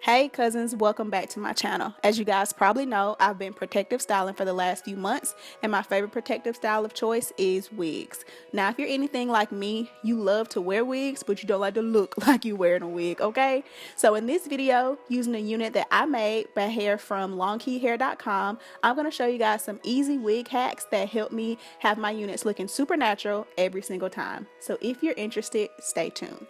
Hey cousins, welcome back to my channel. As you guys probably know, I've been protective styling for the last few months, and my favorite protective style of choice is wigs. Now, if you're anything like me, you love to wear wigs, but you don't like to look like you're wearing a wig, okay? So in this video, using a unit that I made by hair from longqihair.com, I'm going to show you guys some easy wig hacks that help me have my units looking super natural every single time. So if you're interested, stay tuned.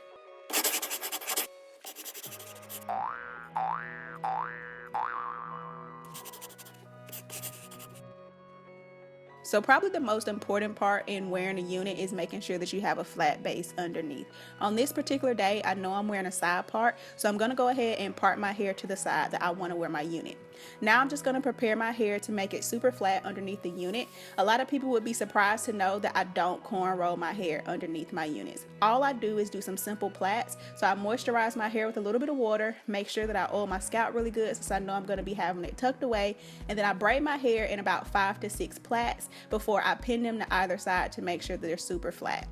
So probably the most important part in wearing a unit is making sure that you have a flat base underneath. On this particular day, I know I'm wearing a side part, so I'm going to go ahead and part my hair to the side that I want to wear my unit. Now I'm just going to prepare my hair to make it super flat underneath the unit. A lot of people would be surprised to know that I don't cornrow my hair underneath my units. All I do is do some simple plaits. So I moisturize my hair with a little bit of water, make sure that I oil my scalp really good since I know I'm going to be having it tucked away, and then I braid my hair in about 5 to 6 plaits before I pin them to either side to make sure that they're super flat.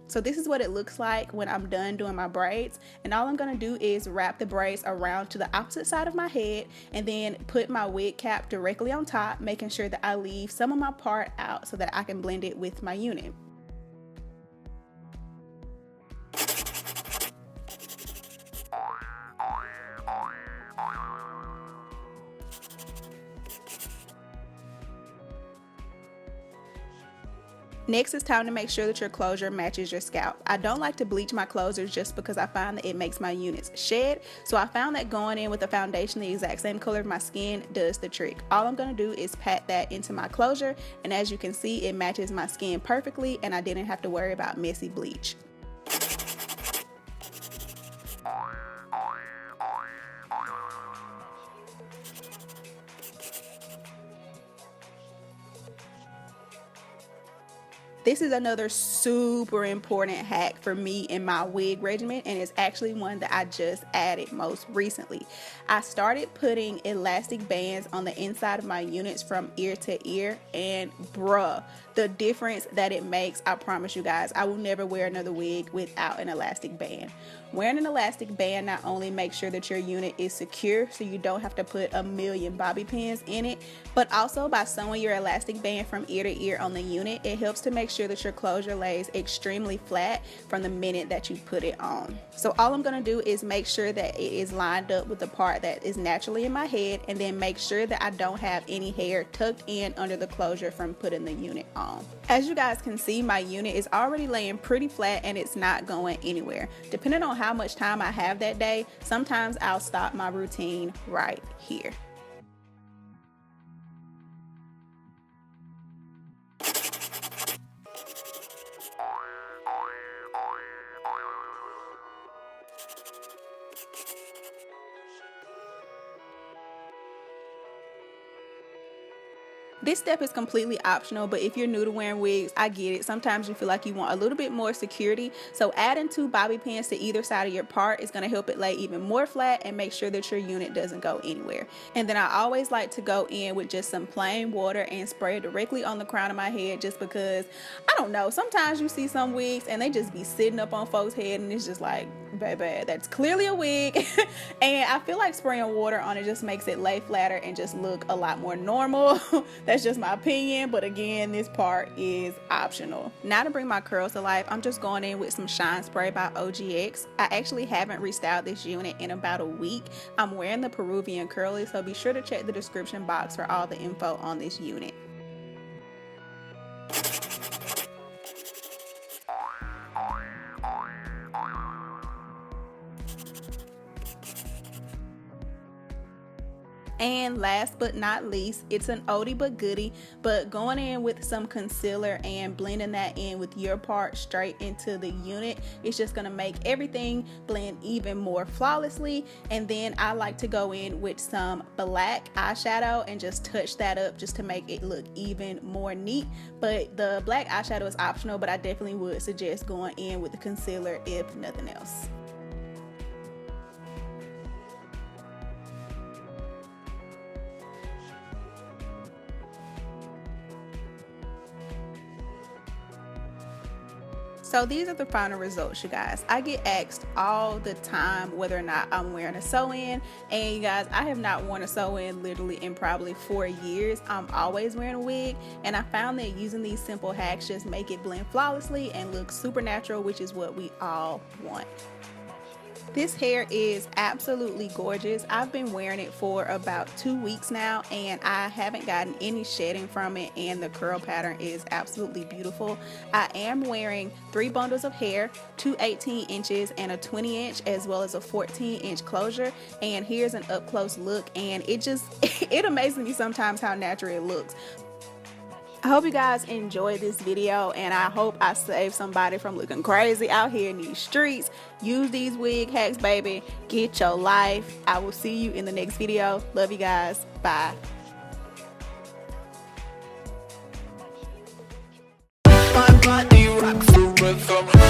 So this is what it looks like when I'm done doing my braids, and all I'm going to do is wrap the braids around to the opposite side of my head and then put my wig cap directly on top, making sure that I leave some of my part out so that I can blend it with my unit. Next, it's time to make sure that your closure matches your scalp. I don't like to bleach my closures just because I find that it makes my units shed. So I found that going in with a foundation the exact same color of my skin does the trick. All I'm going to do is pat that into my closure, and as you can see, it matches my skin perfectly and I didn't have to worry about messy bleach. This is another super important hack for me in my wig regimen, and it's actually one that I just added most recently. I started putting elastic bands on the inside of my units from ear to ear, and bruh, the difference that it makes, I promise you guys, I will never wear another wig without an elastic band. Wearing an elastic band not only makes sure that your unit is secure so you don't have to put a million bobby pins in it, but also by sewing your elastic band from ear to ear on the unit, it helps to make sure that your closure lays extremely flat from the minute that you put it on. So all I'm going to do is make sure that it is lined up with the part that is naturally in my head, and then make sure that I don't have any hair tucked in under the closure from putting the unit on. As you guys can see, my unit is already laying pretty flat and it's not going anywhere. Depending on how much time I have that day, sometimes I'll stop my routine right here. This step is completely optional, but if you're new to wearing wigs, I get it. Sometimes you feel like you want a little bit more security, so adding 2 bobby pins to either side of your part is going to help it lay even more flat and make sure that your unit doesn't go anywhere. And then I always like to go in with just some plain water and spray directly on the crown of my head, just because, I don't know, sometimes you see some wigs and they just be sitting up on folks' head and it's just like, baby, that's clearly a wig. And I feel like spraying water on it just makes it lay flatter and just look a lot more normal. That's just my opinion, but again, this part is optional. Now to bring my curls to life, I'm just going in with some Shine Spray by OGX. I actually haven't restyled this unit in about a week. I'm wearing the Peruvian Curly, so be sure to check the description box for all the info on this unit. And last but not least, it's an oldie but goodie, but going in with some concealer and blending that in with your part straight into the unit, it's just going to make everything blend even more flawlessly. And then I like to go in with some black eyeshadow and just touch that up just to make it look even more neat. But the black eyeshadow is optional, but I definitely would suggest going in with the concealer if nothing else. So these are the final results, you guys. I get asked all the time whether or not I'm wearing a sew-in, and you guys, I have not worn a sew-in literally in probably 4 years. I'm always wearing a wig, and I found that using these simple hacks just make it blend flawlessly and look super natural, which is what we all want. This hair is absolutely gorgeous. I've been wearing it for about 2 weeks now, and I haven't gotten any shedding from it, and the curl pattern is absolutely beautiful. I am wearing 3 bundles of hair, 2 18 inches and a 20 inch, as well as a 14-inch closure. And here's an up close look, and it amazes me sometimes how natural it looks. I hope you guys enjoyed this video, and I hope I saved somebody from looking crazy out here in these streets. Use these wig hacks, baby. Get your life. I will see you in the next video. Love you guys. Bye. My body rocks the rhythm.